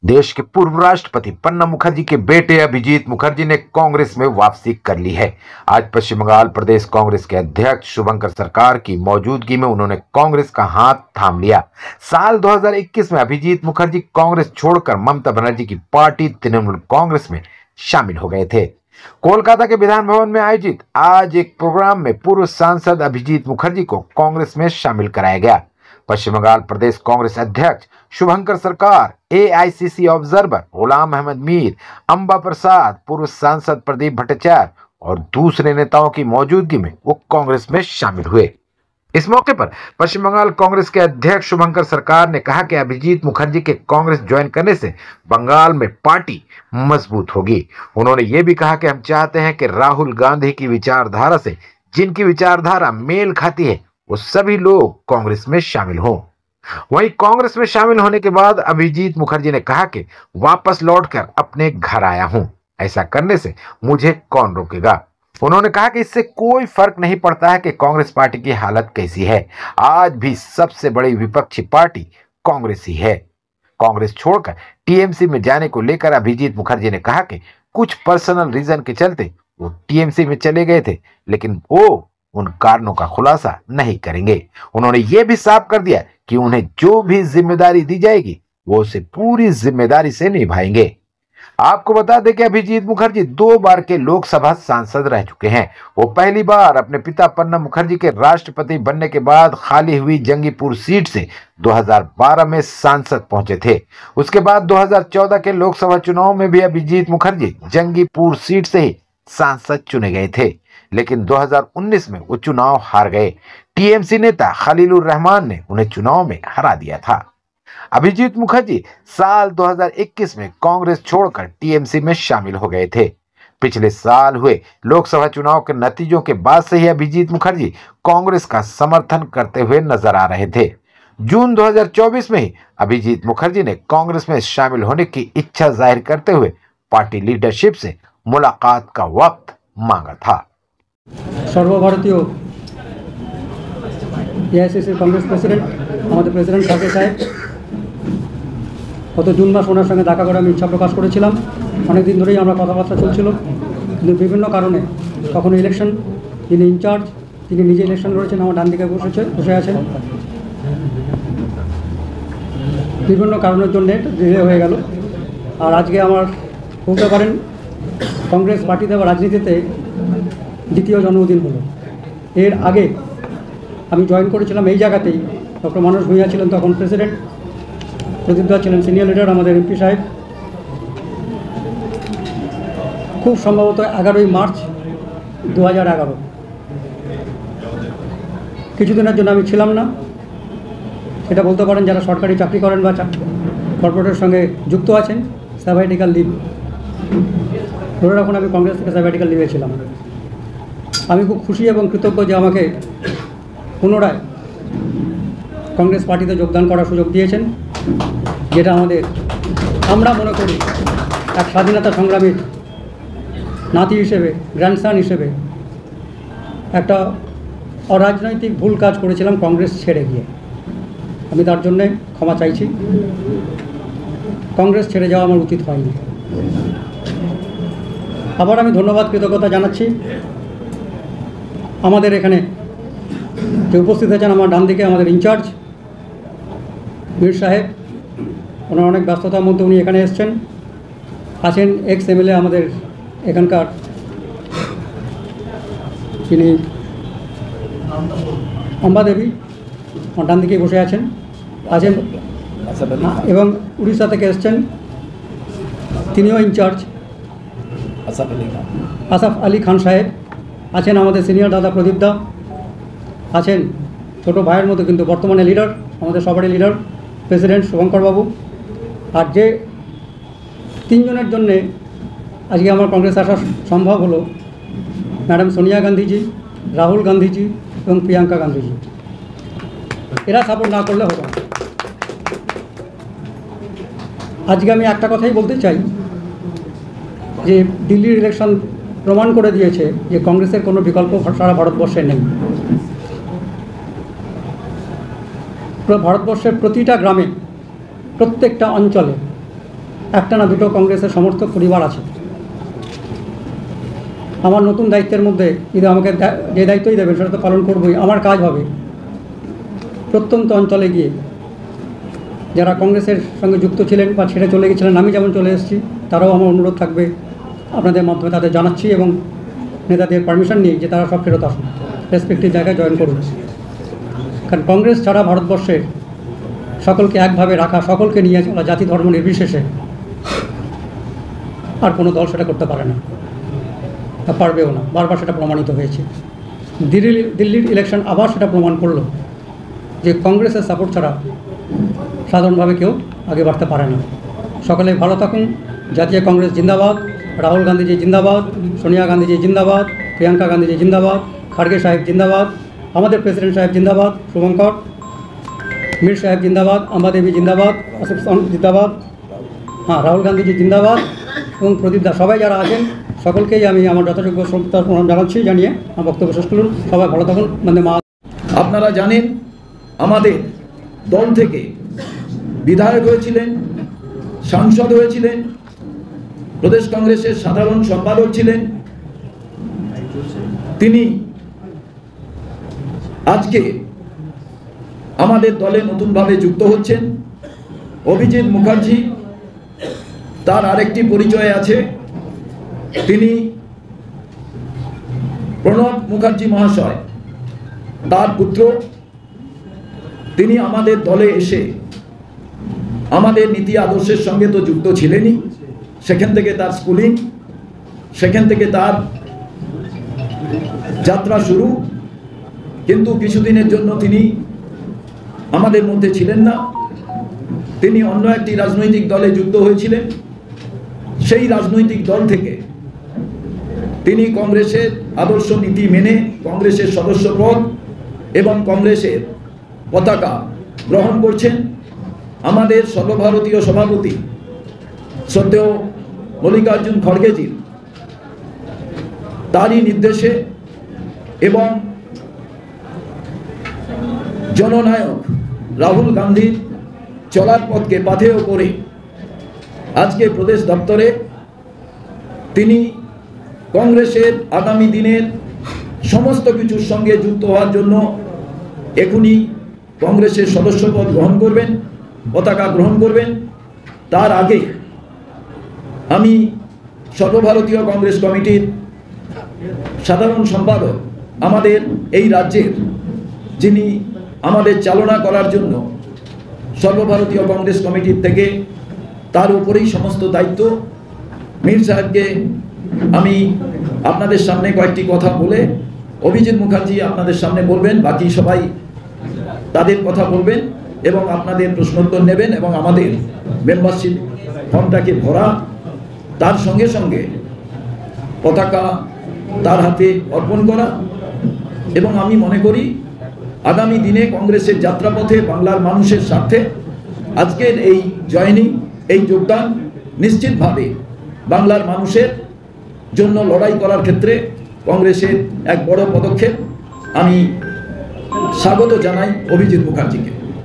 देश के पूर्व राष्ट्रपति प्रणब मुखर्जी के बेटे अभिजीत मुखर्जी ने कांग्रेस में वापसी कर ली है। आज पश्चिम बंगाल प्रदेश कांग्रेस के अध्यक्ष शुभंकर सरकार की मौजूदगी में उन्होंने कांग्रेस का हाथ थाम लिया। साल 2021 में अभिजीत मुखर्जी कांग्रेस छोड़कर ममता बनर्जी की पार्टी तृणमूल कांग्रेस में शामिल हो गए थे। कोलकाता के विधान भवन में आयोजित आज एक प्रोग्राम में पूर्व सांसद अभिजीत मुखर्जी को कांग्रेस में शामिल कराया गया। पश्चिम बंगाल प्रदेश कांग्रेस अध्यक्ष शुभंकर सरकार, एआईसीसी ऑब्जर्वर गुलाम अहमद मीर, अंबा प्रसाद, पूर्व सांसद प्रदीप भट्टाचार्य और दूसरे नेताओं की मौजूदगी में वो कांग्रेस में शामिल हुए। इस मौके पर पश्चिम बंगाल कांग्रेस के अध्यक्ष शुभंकर सरकार ने कहा कि अभिजीत मुखर्जी के कांग्रेस ज्वाइन करने से बंगाल में पार्टी मजबूत होगी। उन्होंने ये भी कहा कि हम चाहते हैं कि राहुल गांधी की विचारधारा से जिनकी विचारधारा मेल खाती है वो सभी लोग कांग्रेस में शामिल हों। वहीं कांग्रेस में शामिल होने के बाद अभिजीत मुखर्जी ने कहा कि वापस लौटकर अपने घर आया हूं, ऐसा करने से मुझे कौन रोकेगा। उन्होंने कहा कि इससे कोई फर्क नहीं पड़ता है कि कांग्रेस पार्टी की हालत कैसी है, आज भी सबसे बड़ी विपक्षी पार्टी कांग्रेस ही है। कांग्रेस छोड़कर टीएमसी में जाने को लेकर अभिजीत मुखर्जी ने कहा कि कुछ पर्सनल रीजन के चलते वो टीएमसी में चले गए थे, लेकिन वो उन कारणों का खुलासा नहीं करेंगे। उन्होंने ये भी साफ कर दिया कि उन्हें जो भी जिम्मेदारी दी जाएगी वो उसे पूरी जिम्मेदारी से निभाएंगे। आपको बता दें कि अभिजीत मुखर्जी 2 बार के लोकसभा सांसद रह चुके हैं। वो पहली बार अपने पिता प्रणब मुखर्जी के राष्ट्रपति बनने के बाद खाली हुई जंगीपुर सीट से 2012 में सांसद पहुंचे थे। उसके बाद 2014 के लोकसभा चुनाव में भी अभिजीत मुखर्जी जंगीपुर सीट से ही सांसद चुने गए थे, लेकिन 2019 में वो चुनाव हार गए। टीएमसी नेता खलीलुर रहमान ने उन्हें चुनाव में हरा दिया था। अभिजीत मुखर्जी साल 2021 में कांग्रेस छोड़कर टीएमसी में शामिल हो गए थे। पिछले साल हुए लोकसभा चुनाव के नतीजों के बाद से ही अभिजीत मुखर्जी कांग्रेस का समर्थन करते हुए नजर आ रहे थे। जून 2024 में ही अभिजीत मुखर्जी ने कांग्रेस में शामिल होने की इच्छा जाहिर करते हुए पार्टी लीडरशिप से मुलाकात का वक्त मांगा था। सर्वभारतीय एआईसीसी कांग्रेस प्रेसिडेंट আমাদের প্রেসিডেন্ট সাথে সাহেব গত জুন মাস ওনার সঙ্গে দেখা করে আমি ইচ্ছা প্রকাশ করেছিলাম। অনেক দিন ধরেই আমরা কথাবার্তা চলছিল, কিন্তু বিভিন্ন কারণে কখনো ইলেকশন, যিনি ইনচার্জ তিনি নিজে ইলেকশন লড়েছেন, আমার ডান দিকে বসে আছেন, বিভিন্ন কারণের জন্য ডিলে হয়ে গেল। আর আজকে আমার বলতে পারেন কংগ্রেস পার্টিতে বা রাজনীতিতে দ্বিতীয় জন্মদিন হলো। এর আগে আমি জয়েন করেছিলাম এই জায়গাতেই, ডক্টর মানস ভূঁইয়া ছিলেন তখন প্রেসিডেন্ট, প্রদীপ দা ছিলেন সিনিয়র লিডার, আমাদের এমপি সাহেব। খুব সম্ভবত 11ই মার্চ 2011। কিছুদিনের জন্য আমি ছিলাম না, সেটা বলতে পারেন যারা সরকারি চাকরি করেন বা কর্পোরেটের সঙ্গে যুক্ত আছেন, স্যাবাটিক্যাল লিভ ধরে রাখুন। আমি কংগ্রেস থেকে স্যাবাটিক্যাল লিভে ছিলাম। আমি খুব খুশি এবং কৃতজ্ঞ যে আমাকে পুনরায় কংগ্রেস পার্টিতে যোগদান করার সুযোগ দিয়েছেন, যেটা আমরা মনে করি এক স্বাধীনতা সংগ্রামীর নাতি হিসেবে, গ্র্যান্ডসান হিসেবে একটা অরাজনৈতিক ভুল কাজ করেছিলাম কংগ্রেস ছেড়ে গিয়ে। আমি তার জন্যে ক্ষমা চাইছি। কংগ্রেস ছেড়ে যাওয়া আমার উচিত হয়নি। আবার আমি ধন্যবাদ, কৃতজ্ঞতা জানাচ্ছি আমাদের এখানে যে উপস্থিত আছেন আমার ডান দিকে আমাদের ইনচার্জ মীর সাহেব। ওনার অনেক ব্যস্ততার মধ্যে উনি এখানে এসছেন। আছেন এক্স এমএলএ আমাদের এখানকার, তিনি অম্বা দেবী আমার ডান দিকেই বসে আছেন। এবং উড়িষ্যা থেকে এসছেন, তিনিও ইনচার্জ আসাফ আলী খান সাহেব। আছেন আমাদের সিনিয়র দাদা প্রদীপ দা, আছেন ছোটো ভাইয়ের মতো কিন্তু বর্তমানে লিডার, আমাদের সবারই লিডার প্রেসিডেন্ট শুভঙ্কর বাবু। আর যে 3 জনের জন্যে আজকে আমার কংগ্রেস আসা সম্ভব হলো, ম্যাডাম সোনিয়া গান্ধীজি, রাহুল গান্ধীজি এবং প্রিয়াঙ্কা গান্ধীজি। এরা সাপোর্ট না করলে হতো না। আজকে আমি একটা কথাই বলতে চাই যে দিল্লির ইলেকশন প্রমাণ করে দিয়েছে যে কংগ্রেসের কোনো বিকল্প সারা ভারতবর্ষে নেই। ভারতবর্ষের প্রতিটা গ্রামে, প্রত্যেকটা অঞ্চলে একটা না দুটো কংগ্রেসের সমর্থক পরিবার আছে। আমার নতুন দায়িত্বের মধ্যে যদি আমাকে যে দায়িত্বই দেবেন সেটা তো পালন করবই। আমার কাজ হবে প্রত্যন্ত অঞ্চলে গিয়ে যারা কংগ্রেসের সঙ্গে যুক্ত ছিলেন বা ছেড়ে চলে গেছিলেন, আমি যেমন চলে এসেছি, তারাও আমার অনুরোধ থাকবে আপনাদের মাধ্যমে তাদের জানাচ্ছি এবং নেতাদের পারমিশন নিয়ে যে তারা সব ফেরত আসুন, রেসপেক্টিভ জায়গায় জয়েন করুন। কারণ কংগ্রেস ছাড়া ভারতবর্ষে সকলকে একভাবে রাখা, সকলকে নিয়ে চলা, জাতি ধর্ম নির্বিশেষে আর কোনো দল সেটা করতে পারে না, তা পারবেও না। বারবার সেটা প্রমাণিত হয়েছে। দিল্লির ইলেকশন আবার সেটা প্রমাণ করলো যে কংগ্রেসের সাপোর্ট ছাড়া সাধারণভাবে কেউ আগে বাড়তে পারে না। সকলে ভালো থাকুন। জাতীয় কংগ্রেস জিন্দাবাদ, রাহুল গান্ধীজি জিন্দাবাদ, সোনিয়া গান্ধীজি জিন্দাবাদ, প্রিয়াঙ্কা গান্ধীজি জিন্দাবাদ, খাড়গে সাহেব জিন্দাবাদ, আমাদের প্রেসিডেন্ট সাহেব জিন্দাবাদ, শুভঙ্কর মীর সাহেব জিন্দাবাদ, আম্বাদেবী জিন্দাবাদ, আসিফ জিন্দাবাদ, রাহুল গান্ধীজি জিন্দাবাদ এবং প্রদীপ দা, সবাই যারা আছেন সকলকেই আমি আমার যথাযোগ্য শ্রদ্ধা প্রণাম জানাচ্ছি। জানিয়ে আমার বক্তব্য শেষ করুন। সবাই ভালো থাকুন। বন্দে মাতরম। আপনারা জানেন আমাদের দল থেকে বিধায়ক হয়েছিলেন, সাংসদ হয়েছিলেন, প্রদেশ কংগ্রেসের সাধারণ সম্পাদক ছিলেন। তিনি আজকে আমাদের দলে নতুনভাবে যুক্ত হচ্ছেন। অভিজিৎ মুখার্জি, তার আরেকটি পরিচয় আছে, তিনি প্রণব মুখার্জি মহাশয় তার পুত্র। তিনি আমাদের দলে এসে আমাদের নীতি আদর্শের সঙ্গে তো যুক্ত ছিলেনই, সেখান থেকে তার স্কুলিং, সেখান থেকে তার যাত্রা শুরু। কিন্তু কিছুদিনের জন্য তিনি আমাদের মধ্যে ছিলেন না, তিনি অন্য একটি রাজনৈতিক দলে যুক্ত হয়েছিলেন। সেই রাজনৈতিক দল থেকে তিনি কংগ্রেসের আদর্শ নীতি মেনে কংগ্রেসের সদস্যপদ এবং কংগ্রেসের পতাকা গ্রহণ করছেন। আমাদের সর্বভারতীয় সভাপতি শ্রদ্ধেয় মল্লিকার্জুন খড়গেজির তারই নির্দেশে এবং জননায়ক রাহুল গান্ধীর চলার পথকে পাথেয় করে আজকে প্রদেশ দপ্তরে তিনি কংগ্রেসের আগামী দিনের সমস্ত কিছুর সঙ্গে যুক্ত হওয়ার জন্য এখনই কংগ্রেসের সদস্যপদ গ্রহণ করবেন, পতাকা গ্রহণ করবেন। তার আগে আমি সর্বভারতীয় কংগ্রেস কমিটির সাধারণ সম্পাদক, আমাদের এই রাজ্যের যিনি আমাদের চালনা করার জন্য সর্বভারতীয় কংগ্রেস কমিটির থেকে তার উপরেই সমস্ত দায়িত্ব, মীর সাহেবকে আমি আপনাদের সামনে কয়েকটি কথা বলে, অভিজিৎ মুখার্জি আপনাদের সামনে বলবেন, বাকি সবাই তাদের কথা বলবেন এবং আপনাদের প্রশ্নোত্তর নেবেন এবং আমাদের মেম্বারশিপ ফর্মটাকে ভরা, তার সঙ্গে সঙ্গে পতাকা তার হাতে অর্পণ করা। এবং আমি মনে করি আগামী দিনে কংগ্রেসের যাত্রাপথে বাংলার মানুষের স্বার্থে আজকের এই জয়েনিং, এই যোগদান নিশ্চিতভাবে বাংলার মানুষের জন্য লড়াই করার ক্ষেত্রে কংগ্রেসের এক বড় পদক্ষেপ। আমি স্বাগত জানাই অভিজিৎ মুখার্জিকে।